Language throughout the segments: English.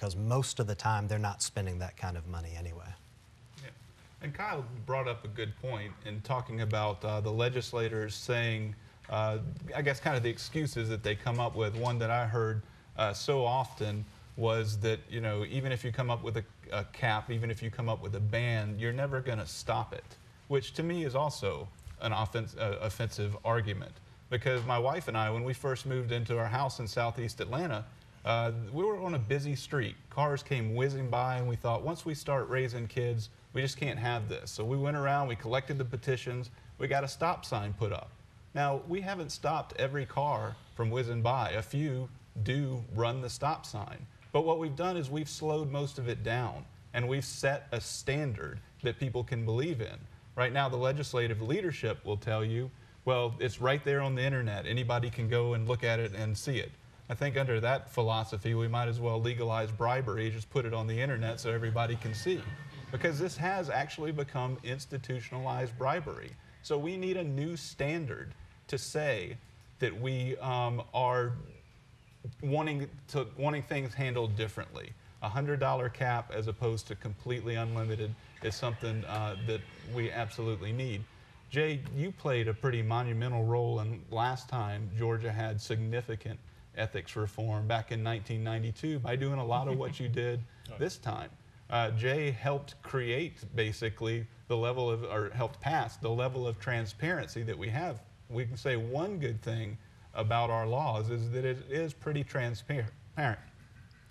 because most of the time they're not spending that kind of money anyway. Yeah. And Kyle brought up a good point in talking about the legislators saying, I guess, kind of the excuses that they come up with. One that I heard so often was that, you know, even if you come up with a cap, even if you come up with a ban, you're never going to stop it, which to me is also an offensive argument. Because my wife and I, when we first moved into our house in Southeast Atlanta, we were on a busy street. Cars came whizzing by, and we thought, once we start raising kids, we just can't have this. So we went around, we collected the petitions, we got a stop sign put up. Now, we haven't stopped every car from whizzing by. A few do run the stop sign. But what we've done is we've slowed most of it down, and we've set a standard that people can believe in. Right now, the legislative leadership will tell you, well, it's right there on the internet. Anybody can go and look at it and see it. I think under that philosophy, we might as well legalize bribery, just put it on the internet so everybody can see. Because this has actually become institutionalized bribery. So we need a new standard to say that we are wanting things handled differently. A $100 cap as opposed to completely unlimited is something that we absolutely need. Jay, you played a pretty monumental role in last time Georgia had significant ethics reform back in 1992 by doing a lot of what you did this time. Jay helped create basically the level of, or helped pass the level of transparency that we have. We can say one good thing about our laws is that it is pretty transparent.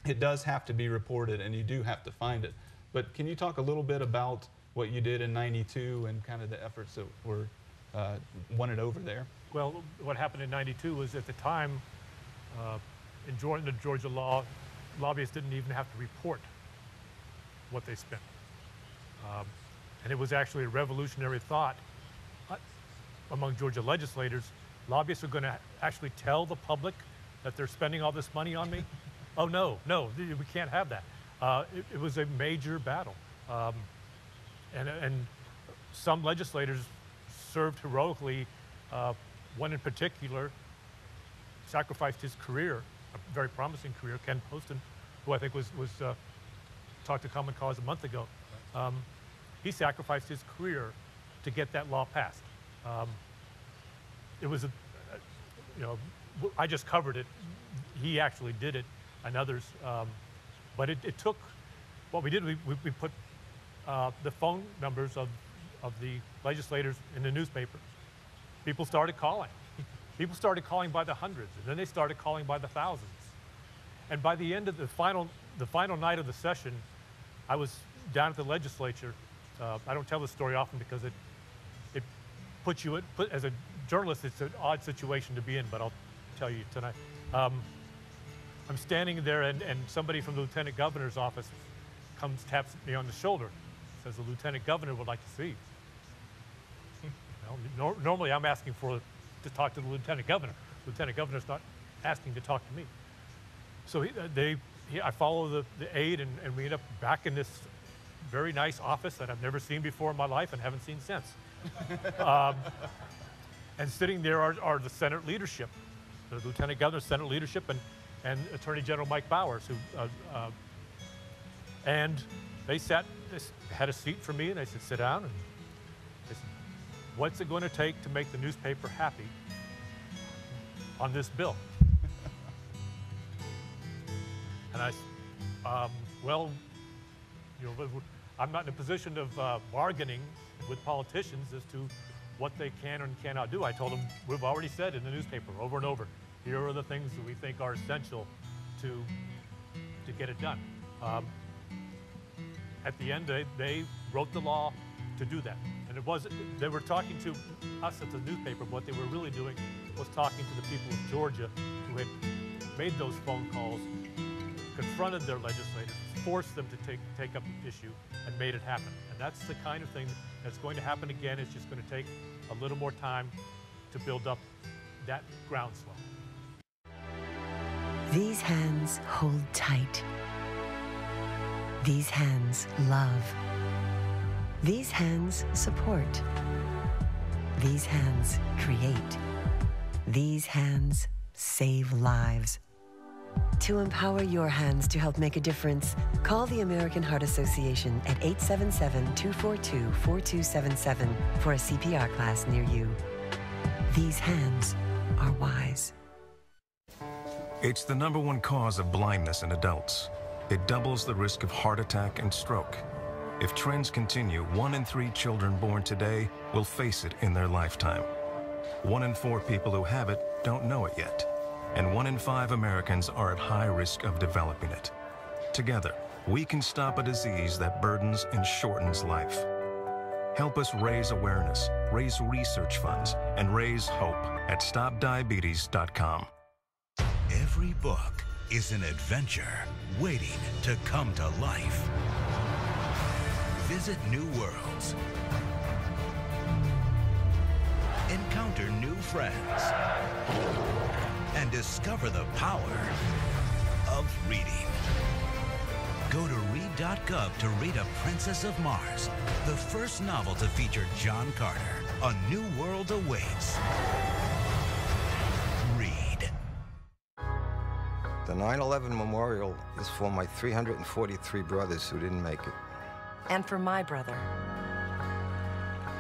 It does have to be reported, and you do have to find it. But can you talk a little bit about what you did in '92 and kind of the efforts that were wanted over there? Well, what happened in '92 was at the time, in the Georgia law, lobbyists didn't even have to report what they spent. And it was actually a revolutionary thought among Georgia legislators. Lobbyists are going to actually tell the public that they're spending all this money on me? Oh, no, we can't have that. It was a major battle. And some legislators served heroically. One in particular sacrificed his career, a very promising career, Ken Poston, who I think was talked to Common Cause a month ago. He sacrificed his career to get that law passed. It was, I just covered it. He actually did it, and others. But it took, what we did, we put the phone numbers of the legislators in the newspaper. People started calling. People started calling by the hundreds, and then they started calling by the thousands. And by the end of the final night of the session, I was down at the legislature. I don't tell this story often because it puts you, as a journalist, it's an odd situation to be in, but I'll tell you tonight. I'm standing there, and somebody from the Lieutenant Governor's office comes, taps me on the shoulder, says the Lieutenant Governor would like to see you. Normally I'm asking to talk to the Lieutenant Governor. Lieutenant Governor's not asking to talk to me. So I follow the aide, and we end up back in this very nice office that I've never seen before in my life and haven't seen since. And sitting there are the Senate leadership, the Lieutenant Governor's Senate leadership, and Attorney General Mike Bowers, and they had a seat for me, and they said, sit down, and they said, what's it going to take to make the newspaper happy on this bill? And I said, well, I'm not in a position of bargaining with politicians as to what they can and cannot do. I told them, we've already said in the newspaper over and over, here are the things that we think are essential to get it done. At the end, they wrote the law to do that. And they were talking to us at the newspaper, but what they were really doing was talking to the people of Georgia who had made those phone calls, confronted their legislators, forced them to take up the issue, and made it happen. And that's the kind of thing that's going to happen again. It's just going to take a little more time to build up that groundswell. These hands hold tight. These hands love. These hands support. These hands create. These hands save lives. To empower your hands to help make a difference, call the American Heart Association at 877-242-4277 for a CPR class near you. These hands are wise. It's the #1 cause of blindness in adults. It doubles the risk of heart attack and stroke. If trends continue, 1 in 3 children born today will face it in their lifetime. 1 in 4 people who have it don't know it yet. And 1 in 5 Americans are at high risk of developing it. Together, we can stop a disease that burdens and shortens life. Help us raise awareness, raise research funds, and raise hope at StopDiabetes.com. Every book is an adventure waiting to come to life. Visit new worlds. Encounter new friends. And discover the power of reading. Go to read.gov to read A Princess of Mars, the first novel to feature John Carter. A new world awaits. Read. The 9/11 memorial is for my 343 brothers who didn't make it. And for my brother.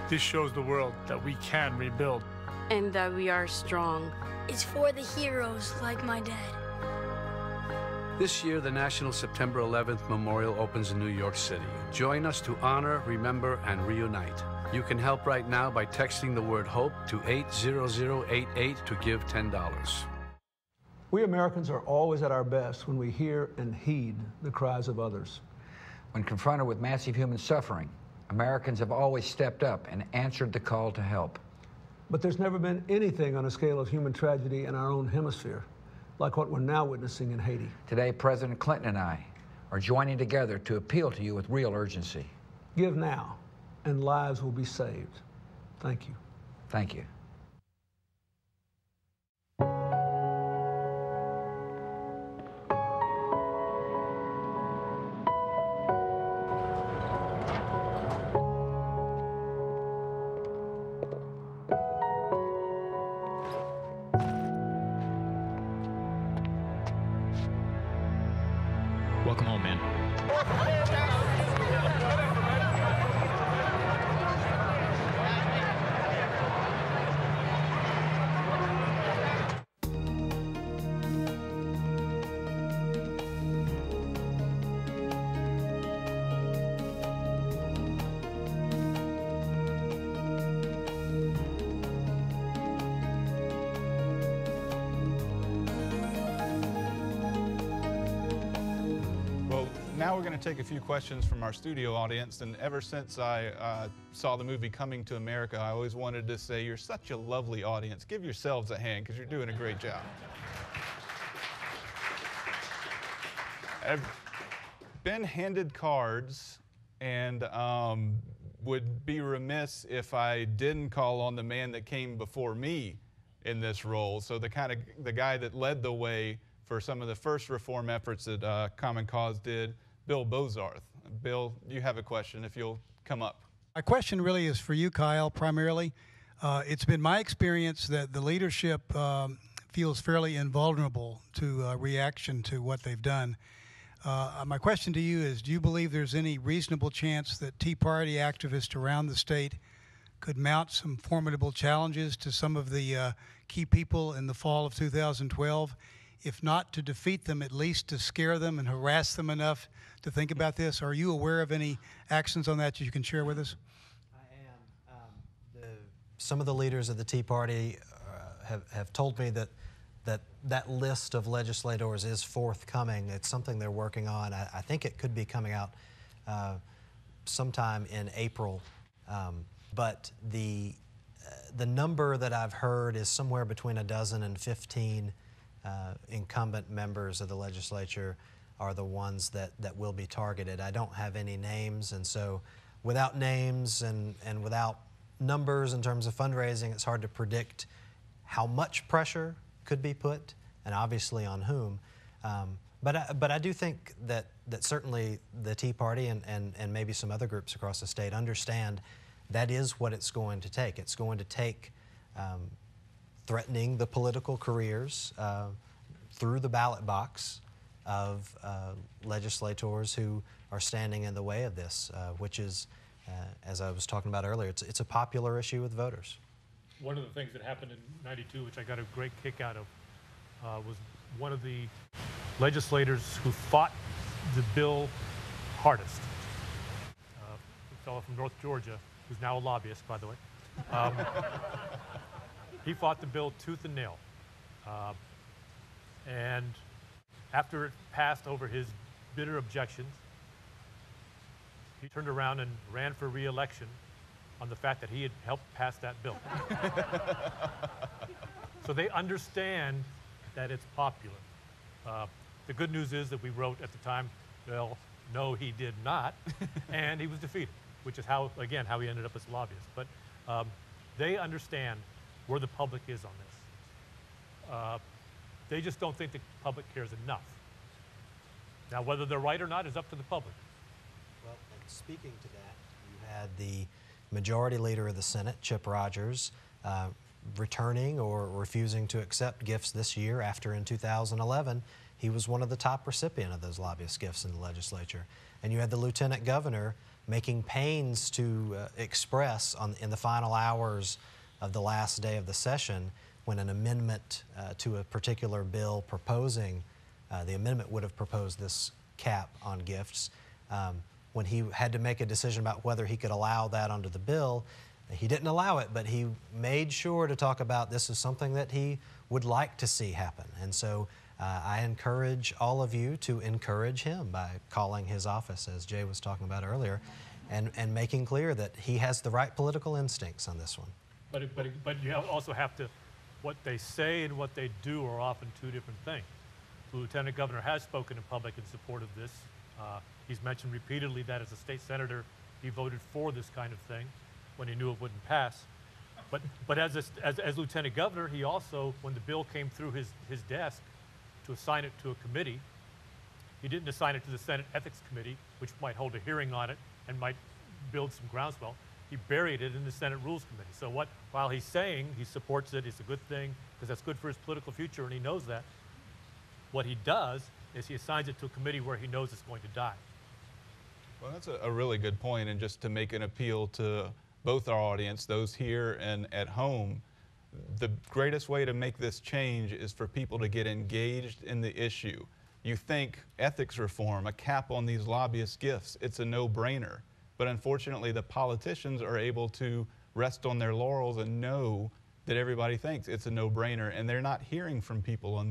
This shows the world that we can rebuild. And that we are strong. It's for the heroes like my dad. This year, the National September 11th Memorial opens in New York City. Join us to honor, remember, and reunite. You can help right now by texting the word HOPE to 80088 to give $10. We Americans are always at our best when we hear and heed the cries of others. When confronted with massive human suffering, Americans have always stepped up and answered the call to help. But there's never been anything on a scale of human tragedy in our own hemisphere, like what we're now witnessing in Haiti. Today, President Clinton and I are joining together to appeal to you with real urgency. Give now, and lives will be saved. Thank you. Thank you. Welcome home, man. Now we're going to take a few questions from our studio audience, and ever since I saw the movie Coming to America, I always wanted to say, you're such a lovely audience. Give yourselves a hand, because you're doing a great job. I've been handed cards, and would be remiss if I didn't call on the man that came before me in this role. So the guy that led the way for some of the first reform efforts that Common Cause did, Bill Bozarth. Bill, you have a question, if you'll come up. My question really is for you, Kyle, primarily. It's been my experience that the leadership feels fairly invulnerable to reaction to what they've done. My question to you is, do you believe there's any reasonable chance that Tea Party activists around the state could mount some formidable challenges to some of the key people in the fall of 2012? If not to defeat them, at least to scare them and harass them enough to think about this? Are you aware of any actions on that you can share with us? I am. Some of the leaders of the Tea Party have told me that list of legislators is forthcoming. It's something they're working on. I think it could be coming out sometime in April. But the number that I've heard is somewhere between 12 and 15 incumbent members of the legislature are the ones that will be targeted. I don't have any names, and so without names and without numbers in terms of fundraising, it's hard to predict how much pressure could be put, and obviously on whom. But I do think that certainly the Tea Party and maybe some other groups across the state understand that is what it's going to take. It's going to take threatening the political careers, through the ballot box of legislators who are standing in the way of this, which is, as I was talking about earlier, it's a popular issue with voters. One of the things that happened in '92, which I got a great kick out of, was one of the legislators who fought the bill hardest. A fellow from North Georgia, who's now a lobbyist, by the way. He fought the bill tooth and nail. And after it passed over his bitter objections, he turned around and ran for re-election on the fact that he had helped pass that bill. So they understand that it's popular. The good news is that we wrote at the time, well, no, he did not, and he was defeated, which is how, again, how he ended up as a lobbyist. But they understand where the public is on this. They just don't think the public cares enough. Now, whether they're right or not is up to the public. Well, and speaking to that, you had the Majority Leader of the Senate, Chip Rogers, returning or refusing to accept gifts this year after in 2011 he was one of the top recipients of those lobbyist gifts in the legislature. And you had the Lieutenant Governor making pains to express in the final hours of the last day of the session, when an amendment to a particular bill proposing, the amendment would have proposed this cap on gifts, when he had to make a decision about whether he could allow that under the bill. He didn't allow it, but he made sure to talk about this as something that he would like to see happen. And so I encourage all of you to encourage him by calling his office, as Jay was talking about earlier, and making clear that he has the right political instincts on this one. But you also have to, what they say and what they do are often two different things. The Lieutenant Governor has spoken in public in support of this. He's mentioned repeatedly that as a state senator, he voted for this kind of thing when he knew it wouldn't pass. But as Lieutenant Governor, he also, when the bill came through his desk to assign it to a committee, he didn't assign it to the Senate Ethics Committee, which might hold a hearing on it and might build some groundswell. He buried it in the Senate Rules Committee. So while he's saying he supports it, it's a good thing, because that's good for his political future, and he knows that, what he does is he assigns it to a committee where he knows it's going to die. Well, that's a really good point, and just to make an appeal to both our audience, those here and at home, the greatest way to make this change is for people to get engaged in the issue. You think ethics reform, a cap on these lobbyist gifts, it's a no-brainer. But unfortunately, the politicians are able to rest on their laurels and know that everybody thinks it's a no-brainer, and they're not hearing from people on